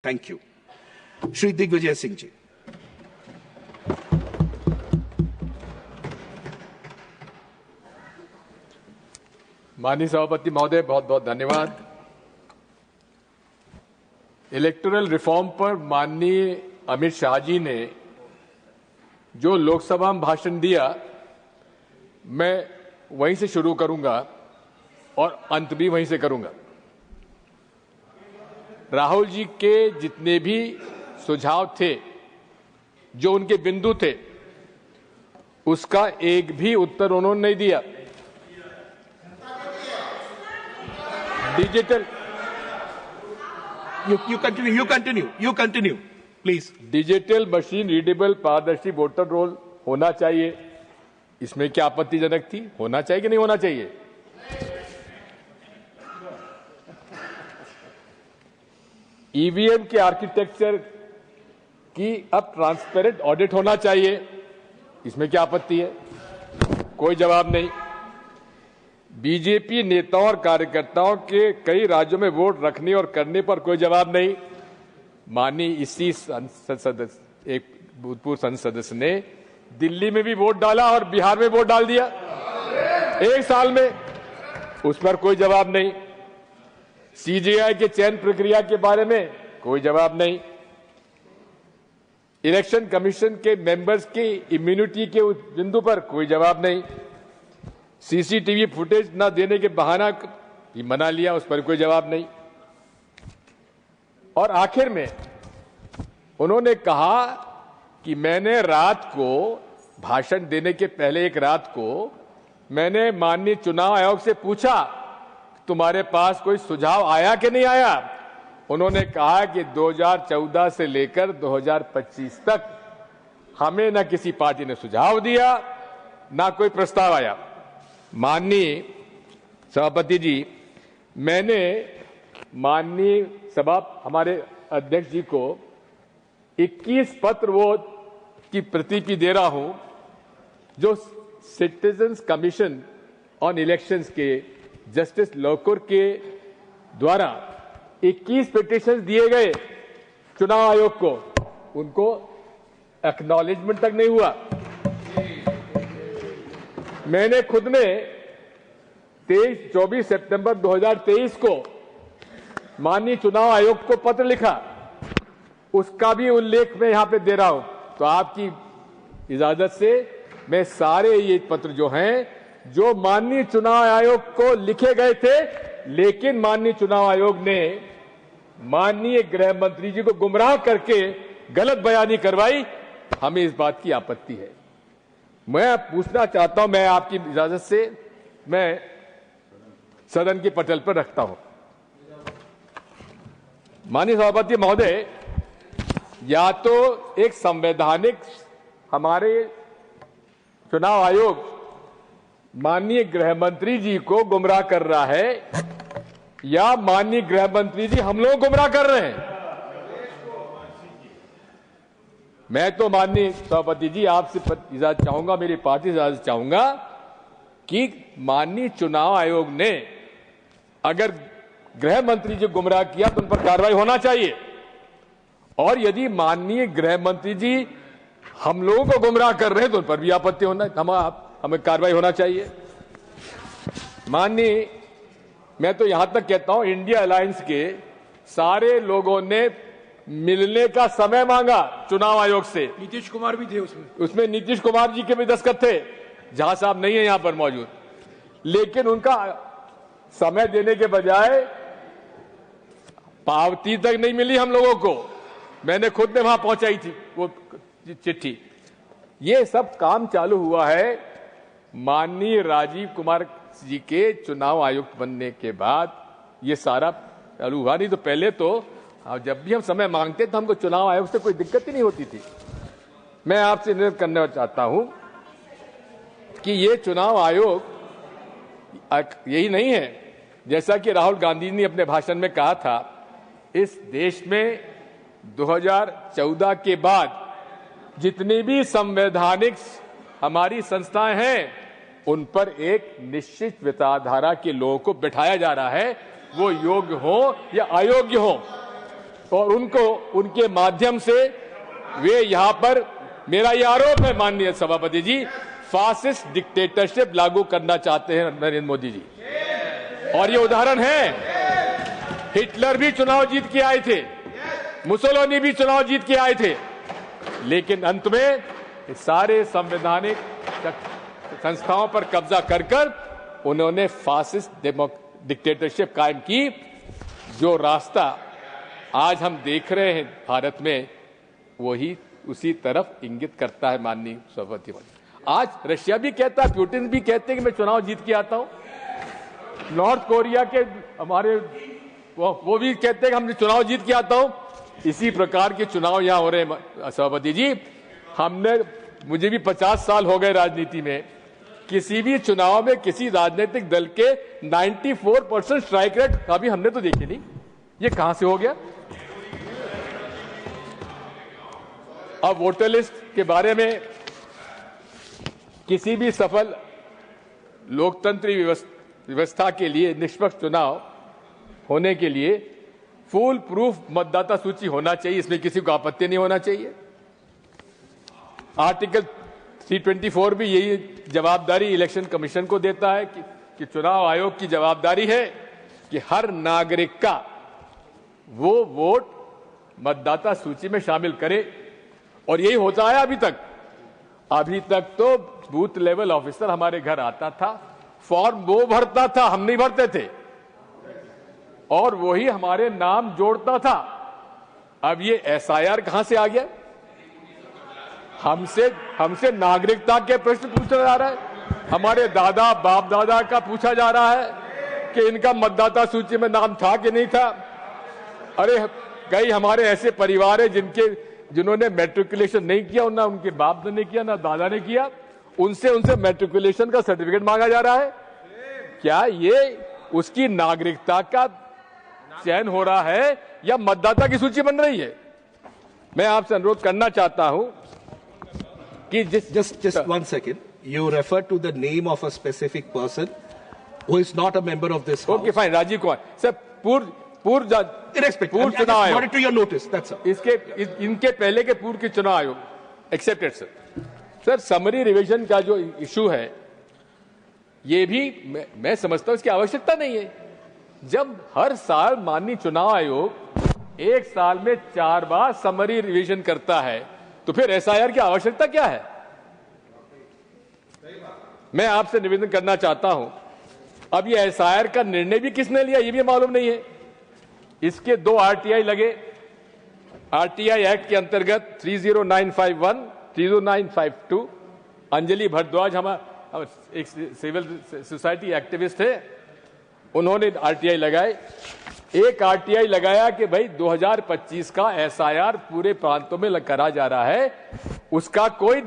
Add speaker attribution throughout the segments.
Speaker 1: Thank you. Shri Digvijay Singh ji.
Speaker 2: माननीय सभापति महोदय, बहुत बहुत धन्यवाद। इलेक्टोरल रिफॉर्म पर माननीय अमित शाह जी ने जो लोकसभा में भाषण दिया, मैं वहीं से शुरू करूंगा और अंत भी वहीं से करूंगा। राहुल जी के जितने भी सुझाव थे, जो उनके बिंदु थे, उसका एक भी उत्तर उन्होंने नहीं दिया। Digital
Speaker 1: You continue, please.
Speaker 2: Digital machine readable पारदर्शी वोटर रोल होना चाहिए, इसमें क्या आपत्तिजनक थी? होना चाहिए कि नहीं होना चाहिए? ईवीएम के आर्किटेक्चर की अब ट्रांसपेरेंट ऑडिट होना चाहिए, इसमें क्या आपत्ति है? कोई जवाब नहीं। बीजेपी नेताओं और कार्यकर्ताओं के कई राज्यों में वोट रखने और करने पर कोई जवाब नहीं। माननीय इसी संसद सदस्य, एक भूतपूर्व संसद सदस्य ने दिल्ली में भी वोट डाला और बिहार में वोट डाल दिया एक साल में, उस पर कोई जवाब नहीं। सीजेआई के चयन प्रक्रिया के बारे में कोई जवाब नहीं। इलेक्शन कमीशन के मेंबर्स की इम्यूनिटी के बिंदु पर कोई जवाब नहीं। सीसीटीवी फुटेज न देने के बहाना भी मना लिया, उस पर कोई जवाब नहीं। और आखिर में उन्होंने कहा कि मैंने रात को भाषण देने के पहले एक रात को मैंने माननीय चुनाव आयोग से पूछा, तुम्हारे पास कोई सुझाव आया कि नहीं आया? उन्होंने कहा कि 2014 से लेकर 2025 तक हमें न किसी पार्टी ने सुझाव दिया, ना कोई प्रस्ताव आया। माननीय सभापति जी, मैंने माननीय हमारे अध्यक्ष जी को 21 पत्र वो की प्रति दे रहा हूं, जो सिटीजन्स कमीशन ऑन इलेक्शंस के जस्टिस लोकुर के द्वारा 21 पिटीशन दिए गए चुनाव आयोग को, उनको एक्नॉलेजमेंट तक नहीं हुआ। मैंने खुद ने 24 सितंबर 2023 को माननीय चुनाव आयोग को पत्र लिखा, उसका भी उल्लेख मैं यहां पे दे रहा हूं। तो आपकी इजाजत से मैं सारे ये पत्र जो हैं, जो माननीय चुनाव आयोग को लिखे गए थे, लेकिन माननीय चुनाव आयोग ने माननीय गृह मंत्री जी को गुमराह करके गलत बयानी करवाई, हमें इस बात की आपत्ति है। मैं पूछना चाहता हूं, मैं आपकी इजाजत से मैं सदन के पटल पर रखता हूं। माननीय सभापति महोदय, या तो एक संवैधानिक हमारे चुनाव आयोग माननीय गृह मंत्री जी को गुमराह कर रहा है, या माननीय गृह मंत्री जी हम लोग गुमराह कर रहे हैं। मैं तो माननीय सभापति जी आपसे इजाजत चाहूंगा, मेरी पार्टी से इजाजत चाहूंगा कि माननीय चुनाव आयोग ने अगर गृह मंत्री जी गुमराह किया तो उन पर कार्रवाई होना चाहिए, और यदि माननीय गृह मंत्री जी हम लोगों को गुमराह कर रहे हैं तो उन पर भी आपत्ति होना, हमें कार्रवाई होना चाहिए। माननीय, मैं तो यहां तक कहता हूं, इंडिया अलायंस के सारे लोगों ने मिलने का समय मांगा चुनाव आयोग से।
Speaker 1: नीतीश कुमार भी थे
Speaker 2: उसमें नीतीश कुमार जी के भी दस्तखत थे, जहां साहब नहीं है यहां पर मौजूद, लेकिन उनका समय देने के बजाय पावती तक नहीं मिली हम लोगों को। मैंने खुद ने वहां पहुंचाई थी वो चिट्ठी। ये सब काम चालू हुआ है माननीय राजीव कुमार जी के चुनाव आयुक्त बनने के बाद, ये सारा चालू हुआ। नहीं तो पहले तो जब भी हम समय मांगते तो हमको चुनाव आयोग से कोई दिक्कत ही नहीं होती थी। मैं आपसे निवेदन करना चाहता हूं कि ये चुनाव आयोग यही नहीं है, जैसा कि राहुल गांधी ने अपने भाषण में कहा था, इस देश में 2014 के बाद जितनी भी संवैधानिक हमारी संस्थाएं हैं, उन पर एक निश्चित विचारधारा के लोगों को बिठाया जा रहा है, वो योग्य हो या अयोग्य हो। और उनको उनके माध्यम से वे यहां पर, मेरा यह आरोप है माननीय सभापति जी, फासिस्ट डिक्टेटरशिप लागू करना चाहते हैं नरेंद्र मोदी जी। और ये उदाहरण है, हिटलर भी चुनाव जीत के आए थे, मुसोलिनी भी चुनाव जीत के आए थे, लेकिन अंत में सारे संवैधानिक संस्थाओं पर कब्जा कर कर उन्होंने फासिस्ट डिक्टेटरशिप कायम की। जो रास्ता आज हम देख रहे हैं भारत में, वही उसी तरफ इंगित करता है माननीय सभापति। आज रशिया भी कहता है, पुतिन भी कहते हैं कि मैं चुनाव जीत के आता हूं। नॉर्थ कोरिया के हमारे वो भी कहते हैं कि हमने चुनाव जीत के आता हूं। इसी प्रकार के चुनाव यहां हो रहे हैं सभापति जी। मुझे भी 50 साल हो गए राजनीति में, किसी भी चुनाव में किसी राजनीतिक दल के 94% स्ट्राइक रेट अभी हमने तो देखी नहीं। ये कहां से हो गया? अब वोटर लिस्ट के बारे में, किसी भी सफल लोकतंत्री व्यवस्था के लिए, निष्पक्ष चुनाव होने के लिए फुल प्रूफ मतदाता सूची होना चाहिए, इसमें किसी को आपत्ति नहीं होना चाहिए। आर्टिकल 324 भी यही जवाबदारी इलेक्शन कमीशन को देता है कि चुनाव आयोग की जवाबदारी है कि हर नागरिक का वो वोट मतदाता सूची में शामिल करे। और यही होता है अभी तक। अभी तक तो बूथ लेवल ऑफिसर हमारे घर आता था, फॉर्म वो भरता था, हम नहीं भरते थे, और वही हमारे नाम जोड़ता था। अब ये एसआईआर कहां से आ गया? हमसे नागरिकता के प्रश्न पूछा जा रहा है, हमारे दादा बाप दादा का पूछा जा रहा है कि इनका मतदाता सूची में नाम था कि नहीं था। अरे कई हमारे ऐसे परिवार है जिन्होंने मैट्रिकुलेशन नहीं किया, ना उनके बाप ने किया, ना दादा ने किया, उनसे मैट्रिकुलेशन का सर्टिफिकेट मांगा जा रहा है। क्या ये उसकी नागरिकता का चयन हो रहा है या मतदाता की सूची बन रही है? मैं आपसे अनुरोध करना चाहता हूं कि
Speaker 1: just 1 second. You refer to the name of a specific person who is not a member of this house.
Speaker 2: Okay, fine. Rajiv Kumar sir, पूर्व चुनाव आयोग,
Speaker 1: brought it to your notice. That's all.
Speaker 2: इनके पहले के पूर्व के चुनाव आयोग एक्सेप्टेड सर। समरी रिवीजन का जो इशू है, ये भी मैं समझता हूं इसकी आवश्यकता नहीं है। जब हर साल माननीय चुनाव आयोग एक साल में 4 बार समरी रिवीजन करता है, तो फिर एसआईआर की आवश्यकता क्या है? मैं आपसे निवेदन करना चाहता हूं, अब ये एसआईआर का निर्णय भी किसने लिया ये भी मालूम नहीं है। इसके 2 आरटीआई लगे। आरटीआई एक्ट के अंतर्गत 30951, 30952। अंजलि भारद्वाज हमारा एक सिविल सोसाइटी एक्टिविस्ट है, उन्होंने आरटीआई लगाए। एक आरटीआई लगाया कि भाई 2025 का एसआईआर पूरे प्रांतों में करा जा रहा है, उसका कोई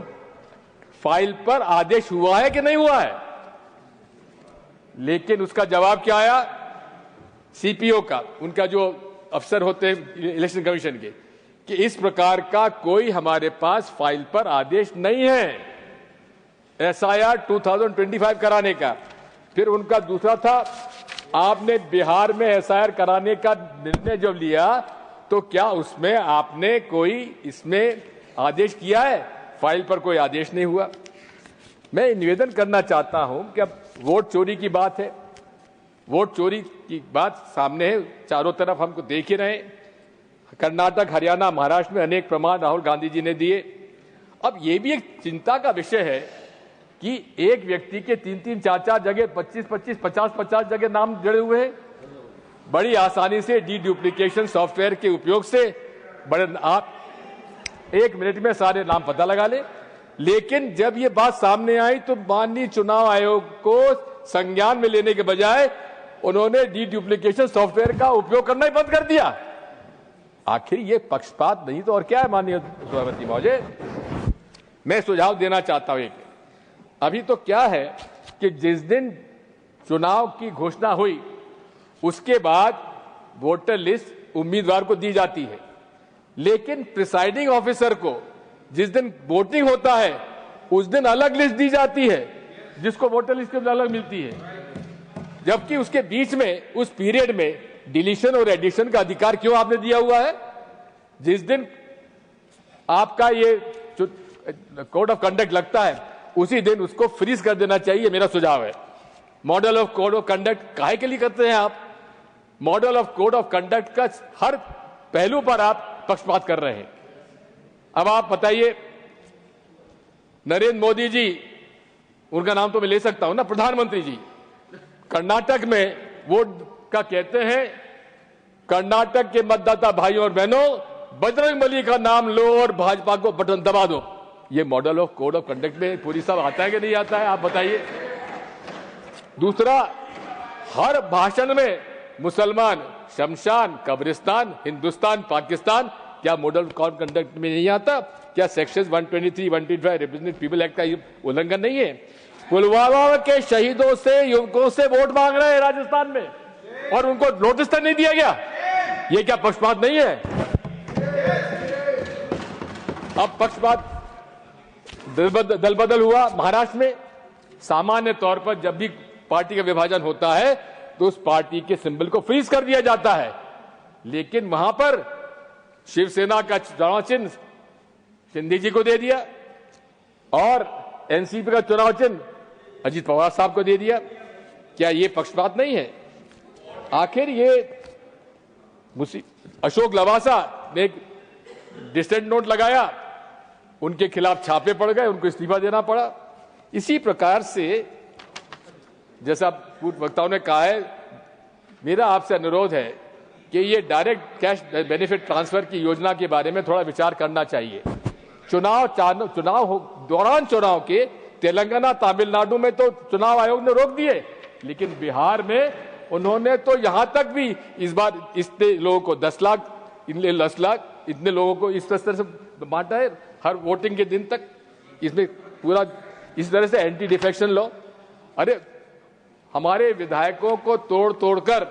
Speaker 2: फाइल पर आदेश हुआ है कि नहीं हुआ है। लेकिन उसका जवाब क्या आया सीपीओ का, उनका जो अफसर होते हैं इलेक्शन कमीशन के, कि इस प्रकार का कोई हमारे पास फाइल पर आदेश नहीं है एसआईआर 2025 कराने का। फिर उनका दूसरा था, आपने बिहार में एसआईआर कराने का निर्णय जब लिया तो क्या उसमें आपने कोई इसमें आदेश किया है? फाइल पर कोई आदेश नहीं हुआ। मैं निवेदन करना चाहता हूं कि अब वोट चोरी की बात है, वोट चोरी की बात सामने है, चारों तरफ हमको देख ही रहे। कर्नाटक, हरियाणा, महाराष्ट्र में अनेक प्रमाण राहुल गांधी जी ने दिए। अब ये भी एक चिंता का विषय है कि एक व्यक्ति के 3-3, 4-4 जगह 25-25, 50-50 जगह नाम जुड़े हुए हैं। बड़ी आसानी से डुप्लीकेशन सॉफ्टवेयर के उपयोग से आप 1 मिनट में सारे नाम पता लगा ले। लेकिन जब ये बात सामने आई तो माननीय चुनाव आयोग को संज्ञान में लेने के बजाय उन्होंने डुप्लीकेशन सॉफ्टवेयर का उपयोग करना ही बंद कर दिया। आखिर ये पक्षपात नहीं तो और क्या है? माननीय सभापति महोदय, मैं सुझाव देना चाहता हूं एक, अभी तो क्या है कि जिस दिन चुनाव की घोषणा हुई उसके बाद वोटर लिस्ट उम्मीदवार को दी जाती है, लेकिन प्रिसाइडिंग ऑफिसर को जिस दिन वोटिंग होता है उस दिन अलग लिस्ट दी जाती है, जिसको वोटर लिस्ट के अलग मिलती है, जबकि उसके बीच में उस पीरियड में डिलीशन और एडिशन का अधिकार क्यों आपने दिया हुआ है? जिस दिन आपका ये कोड ऑफ कंडक्ट लगता है उसी दिन उसको फ्रीज कर देना चाहिए, मेरा सुझाव है। Model of code of conduct काहे के लिए करते हैं आप? Model of code of conduct का हर पहलू पर आप पक्षपात कर रहे हैं। अब आप बताइए, नरेंद्र मोदी जी, उनका नाम तो मैं ले सकता हूं ना, प्रधानमंत्री जी कर्नाटक में वोट का कहते हैं, कर्नाटक के मतदाता भाइयों और बहनों बजरंगबली का नाम लो और भाजपा को बटन दबा दो। ये model of code of conduct में पूरी सब आता है कि नहीं आता है, आप बताइए। दूसरा, हर भाषण में मुसलमान, शमशान, कब्रिस्तान, हिंदुस्तान, पाकिस्तान, क्या मॉडल कोड कंडक्ट में नहीं आता? क्या सेक्शन 123, 125 रिप्रेजेंटेटिव पीपल एक्ट का उल्लंघन नहीं है? पुलवामा के शहीदों से, युवकों से वोट मांग रहे हैं राजस्थान में और उनको नोटिस तक नहीं दिया गया। ये क्या पक्षपात नहीं है? अब पक्षपात दल बदल हुआ महाराष्ट्र में। सामान्य तौर पर जब भी पार्टी का विभाजन होता है तो उस पार्टी के सिंबल को फ्रीज कर दिया जाता है, लेकिन वहां पर शिवसेना का चुनाव चिन्ह शिंदे जी को दे दिया और एनसीपी का चुनाव चिन्ह अजीत पवार साहब को दे दिया। क्या ये पक्षपात नहीं है? आखिर ये अशोक लवासा ने एक डिसेंट नोट लगाया, उनके खिलाफ छापे पड़ गए, उनको इस्तीफा देना पड़ा। इसी प्रकार से जैसा पूर्व वक्ताओं ने कहा है, मेरा आपसे अनुरोध है कि ये डायरेक्ट कैश बेनिफिट ट्रांसफर की योजना के बारे में थोड़ा विचार करना चाहिए। दौरान चुनाव के तेलंगाना, तमिलनाडु में तो चुनाव आयोग ने रोक दिए, लेकिन बिहार में उन्होंने तो यहां तक भी इस बार इतने लोगों को 10 लाख, 10 लाख इतने लोगों को इस तरह से बांटा है हर वोटिंग के दिन तक। इसमें पूरा इस तरह से एंटी डिफेक्शन लॉ, अरे हमारे विधायकों को तोड़ तोड़कर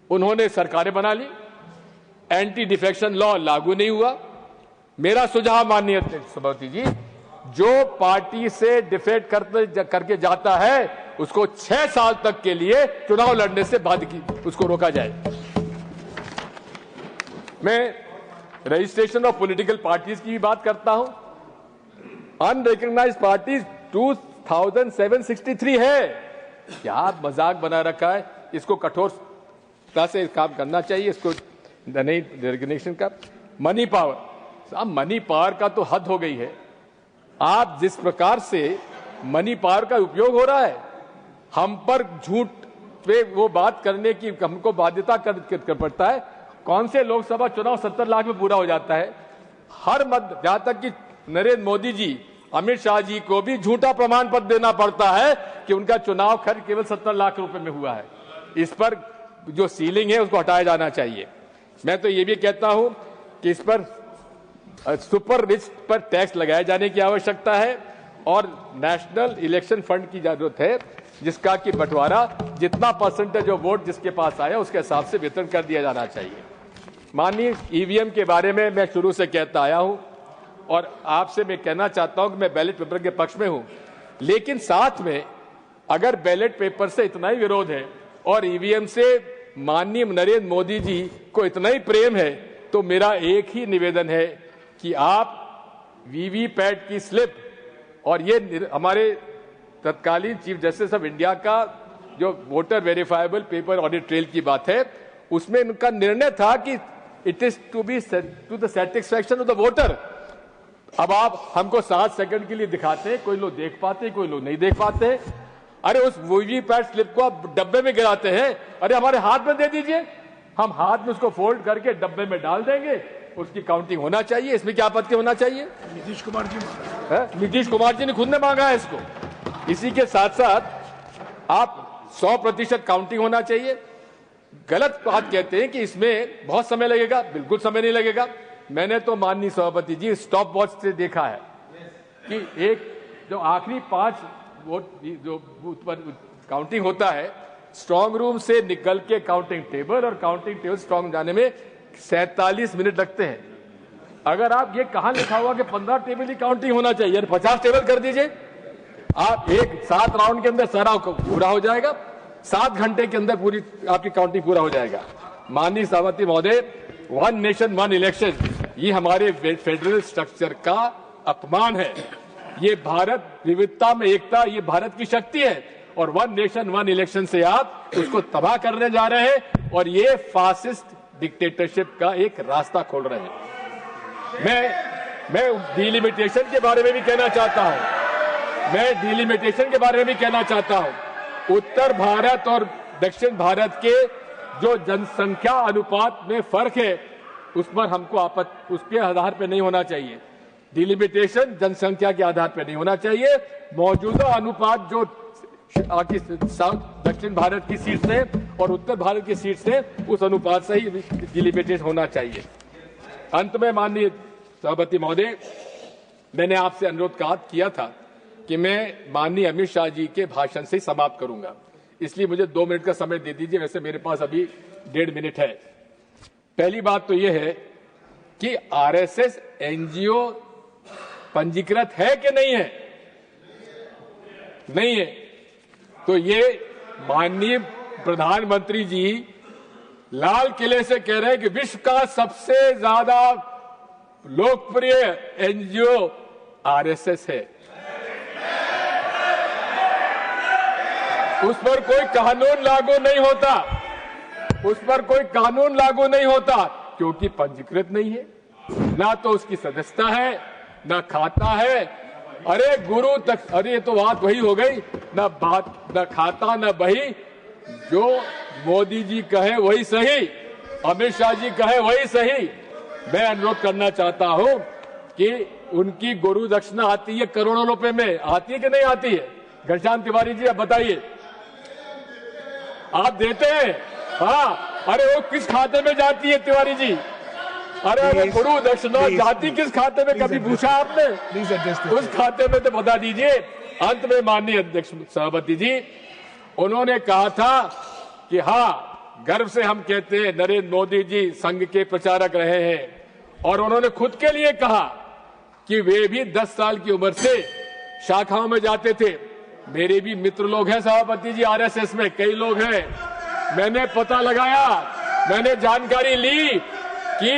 Speaker 2: उन्होंने सरकारें बना ली, एंटी डिफेक्शन लॉ लागू नहीं हुआ। मेरा सुझाव माननीय सभापति जी, जो पार्टी से डिफेक्ट करके जाता है उसको 6 साल तक के लिए चुनाव लड़ने से उसको रोका जाए। मैं रजिस्ट्रेशन ऑफ पॉलिटिकल पार्टीज की भी बात करता हूं। अनरिकॉग्नाइज्ड पार्टीज 2763 है। क्या मजाक बना रखा है? इसको कठोरता से काम करना चाहिए, इसको नहीं रिकॉग्निशन का। मनी पावर, साहब मनी पावर का तो हद हो गई है। आप जिस प्रकार से मनी पावर का उपयोग हो रहा है, हम पर झूठ पे वो बात करने की हमको बाध्यता कर पड़ता है। कौन से लोकसभा चुनाव 70 लाख में पूरा हो जाता है? हर मत, जहां तक कि नरेंद्र मोदी जी, अमित शाह जी को भी झूठा प्रमाण पत्र देना पड़ता है कि उनका चुनाव खर्च केवल 70 लाख रुपए में हुआ है। इस पर जो सीलिंग है उसको हटाया जाना चाहिए। मैं तो ये भी कहता हूं कि इस पर सुपर रिच पर टैक्स लगाए जाने की आवश्यकता है और नेशनल इलेक्शन फंड की जरूरत है, जिसका कि बंटवारा जितना परसेंटेज ऑफ वोट जिसके पास आया उसके हिसाब से वितरण कर दिया जाना चाहिए। माननीय ईवीएम के बारे में मैं शुरू से कहता आया हूं और आपसे मैं कहना चाहता हूं कि मैं बैलेट पेपर के पक्ष में हूं, लेकिन साथ में अगर बैलेट पेपर से इतना ही विरोध है और ईवीएम से माननीय नरेंद्र मोदी जी को इतना ही प्रेम है, तो मेरा एक ही निवेदन है कि आप वीवीपैट की स्लिप और ये हमारे तत्कालीन चीफ जस्टिस ऑफ इंडिया का जो voter verifiable paper audit trail की बात है, उसमें उनका निर्णय था कि it is to be to the satisfaction of the voter. अब आप हमको 7 सेकंड के लिए दिखाते हैं, कोई लोग देख पाते हैं, कोई लोग नहीं देख पाते हैं। अरे उस वीवीपैट स्लिप को आप डब्बे में गिराते हैं, अरे हमारे हाथ में दे दीजिए, हम हाथ में उसको फोल्ड करके डब्बे में डाल देंगे, उसकी काउंटिंग होना चाहिए। इसमें क्या आपत्ति होना चाहिए? नीतीश कुमार जी ने खुद ने मांगा है इसको। इसी के साथ साथ आप 100% काउंटिंग होना चाहिए। गलत बात कहते हैं कि इसमें बहुत समय लगेगा, बिल्कुल समय नहीं लगेगा। मैंने तो माननीय सभापति जी स्टॉप वॉच से देखा है कि एक जो आखिरी 5 वोट जो बूथ पर काउंटिंग होता है, स्ट्रांग रूम से निकल के काउंटिंग टेबल और काउंटिंग टेबल स्ट्रांग जाने में 47 मिनट लगते हैं। अगर आप ये कहां लिखा हुआ कि 15 टेबल ही काउंटिंग होना चाहिए, 50 टेबल कर दीजिए। आप 7 राउंड के अंदर सारा पूरा हो जाएगा, 7 घंटे के अंदर पूरी आपकी काउंटिंग पूरा हो जाएगा। माननीय सभापति महोदय, वन नेशन वन इलेक्शन ये हमारे फेडरल स्ट्रक्चर का अपमान है। ये भारत विविधता में एकता, ये भारत की शक्ति है और वन नेशन वन इलेक्शन से आप उसको तबाह करने जा रहे हैं और ये फासिस्ट डिक्टेटरशिप का एक रास्ता खोल रहे हैं। मैं डिलिमिटेशन के बारे में भी कहना चाहता हूं। उत्तर भारत और दक्षिण भारत के जो जनसंख्या अनुपात में फर्क है उस पर हमको उसके आधार पर नहीं होना चाहिए। डिलिमिटेशन जनसंख्या के आधार पर नहीं होना चाहिए। मौजूदा अनुपात जो दक्षिण भारत की सीट से और उत्तर भारत की सीट से उस अनुपात से ही डिलिमिटेशन होना चाहिए। अंत में माननीय सभापति महोदय, मैंने आपसे अनुरोध किया था कि मैं माननीय अमित शाह जी के भाषण से समाप्त करूंगा, इसलिए मुझे 2 मिनट का समय दे दीजिए। वैसे मेरे पास अभी 1.5 मिनट है। पहली बात तो यह है कि आरएसएस एनजीओ पंजीकृत है कि नहीं है? नहीं है। तो ये माननीय प्रधानमंत्री जी लाल किले से कह रहे हैं कि विश्व का सबसे ज्यादा लोकप्रिय एनजीओ आरएसएस है। उस पर कोई कानून लागू नहीं होता क्योंकि पंजीकृत नहीं है, ना तो उसकी सदस्यता है, ना खाता है। अरे गुरु तक, अरे ये तो बात वही हो गई, ना खाता ना बही। जो मोदी जी कहे वही सही, अमित शाह जी कहे वही सही। मैं अनुरोध करना चाहता हूं कि उनकी गुरु दक्षिणा आती है करोड़ों रुपए में, आती है कि नहीं आती है? घनश्याम तिवारी जी आप बताइए, आप देते हैं? हाँ। अरे वो किस खाते में जाती है तिवारी जी? अरे गुरु दक्षिणा जाती किस खाते में, कभी पूछा आपने? उस खाते में तो बता दीजिए। अंत में माननीय अध्यक्ष सभापति जी, उन्होंने कहा था कि हाँ, गर्व से हम कहते हैं नरेंद्र मोदी जी संघ के प्रचारक रहे हैं और उन्होंने खुद के लिए कहा कि वे भी 10 साल की उम्र से शाखाओं में जाते थे। मेरे भी मित्र लोग हैं सभापति जी, आरएसएस में कई लोग हैं। मैंने पता लगाया, मैंने जानकारी ली कि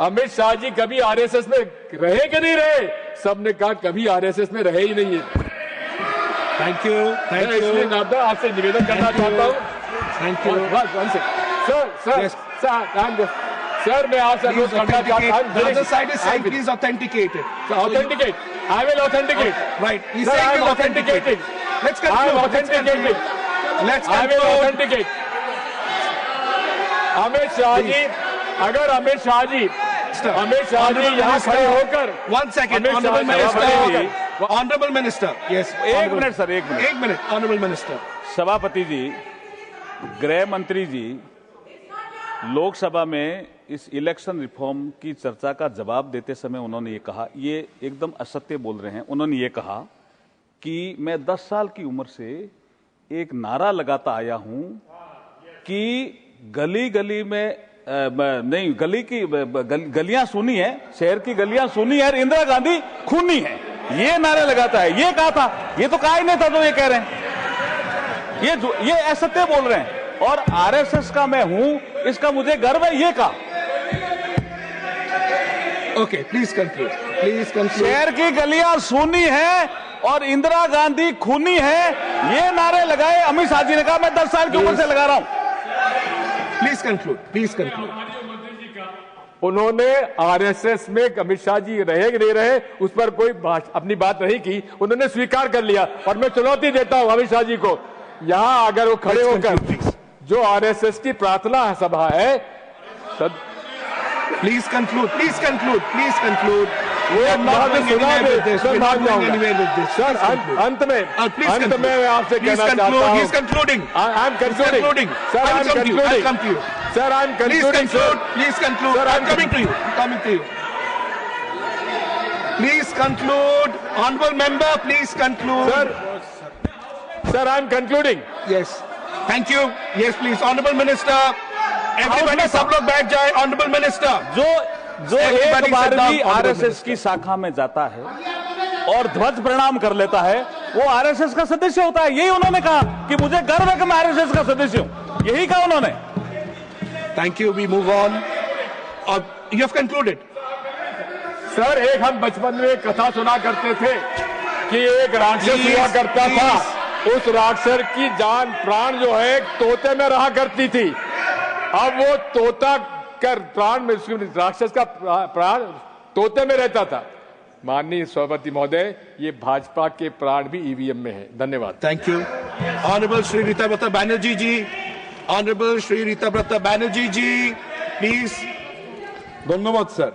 Speaker 2: अमित शाह जी कभी आरएसएस में रहे कि नहीं रहे। सबने कहा कभी आरएसएस में रहे ही नहीं है।
Speaker 1: Thank you.
Speaker 2: इसलिए नादा आपसे निवेदन करना चाहता हूँ।
Speaker 1: थैंक यू
Speaker 2: सर, मैं आपसे अनुरोध करना चाहता हूँ।
Speaker 1: The other side is saying please authenticate it.
Speaker 2: Authenticate. I will authenticate.
Speaker 1: Right. He's
Speaker 2: Sir,
Speaker 1: saying
Speaker 2: I am
Speaker 1: will
Speaker 2: authenticating.
Speaker 1: Let's
Speaker 2: I am
Speaker 1: conclude.
Speaker 2: authenticating. I will authenticate. Amit Shah ji, अगर अमित शाह जी यहाँ खड़े होकर,
Speaker 1: one second, honorable minister, yes,
Speaker 3: एक minute sir, एक minute,
Speaker 1: honorable minister,
Speaker 3: सभापति जी, गृह मंत्री जी लोकसभा में इस इलेक्शन रिफॉर्म की चर्चा का जवाब देते समय उन्होंने ये कहा, ये एकदम असत्य बोल रहे हैं। उन्होंने ये कहा कि मैं 10 साल की उम्र से एक नारा लगाता आया हूं कि गली गली में नहीं, गलियां सुनी है, शहर की गलियां सुनी है, इंदिरा गांधी खूनी है, ये नारे लगाता है। ये कहा था, ये तो कहा ही नहीं था जो ये कह रहे हैं। ये असत्य बोल रहे हैं। और आरएसएस का मैं हूं, इसका मुझे गर्व है, ये कहा।
Speaker 1: Okay, please conclude, please conclude.
Speaker 3: शहर की गलियां सुनी है और इंदिरा गांधी खूनी है, ये नारे लगाए अमित शाह जी ने कहा। मैं 10 साल की उम्र से लगा रहा हूं।
Speaker 1: Please conclude, please conclude.
Speaker 2: उन्होंने आरएसएस में अमित शाह जी रहे कि नहीं रहे उस पर कोई अपनी बात नहीं की, उन्होंने स्वीकार कर लिया। और मैं चुनौती देता हूं अमित शाह जी को, यहां अगर वो खड़े होकर जो आरएसएस की प्रार्थना सभा है,
Speaker 1: please conclude, please conclude, please conclude.
Speaker 2: वो सर, अंत में मैं आपसे कहना चाहता हूं,
Speaker 1: He's concluding.
Speaker 2: I am concluding. Sir, I am concluding.
Speaker 1: Come to you.
Speaker 2: Sir, I am concluding.
Speaker 1: Please conclude.
Speaker 2: Sir,
Speaker 1: I'm coming to you. Coming to you. Please conclude. Honorable member, please conclude.
Speaker 2: Sir, I am concluding.
Speaker 1: Yes. Thank you. Yes, please. Honorable Minister. Everybody, सब लोग बैठ जाए. Honorable Minister.
Speaker 3: जो एक बार भी RSS की शाखा में जाता है और ध्वज प्रणाम कर लेता है, वो आरएसएस का सदस्य होता है। यही उन्होंने कहा कि मुझे गर्व है कि मैं आरएसएस का सदस्य हूं, यही कहा उन्होंने।
Speaker 1: Thank you. We move on. You have concluded.
Speaker 2: Sir, एक हम बचपन में एक कथा सुना करते थे कि एक राक्षस हुआ करता था, उस राक्षस की जान प्राण जो है एक तोते में रहा करती थी। अब वो तोता का प्राण में, राक्षस का प्राण तोते में रहता था। माननीय सभापति महोदय, ये भाजपा के प्राण भी ईवीएम में है। धन्यवाद।
Speaker 1: Thank you. Honorable Shri Ritabrata Banerjee ji. Honorable Shri Ritabrata Banerjee ji, please.
Speaker 4: ধন্যবাদ স্যার।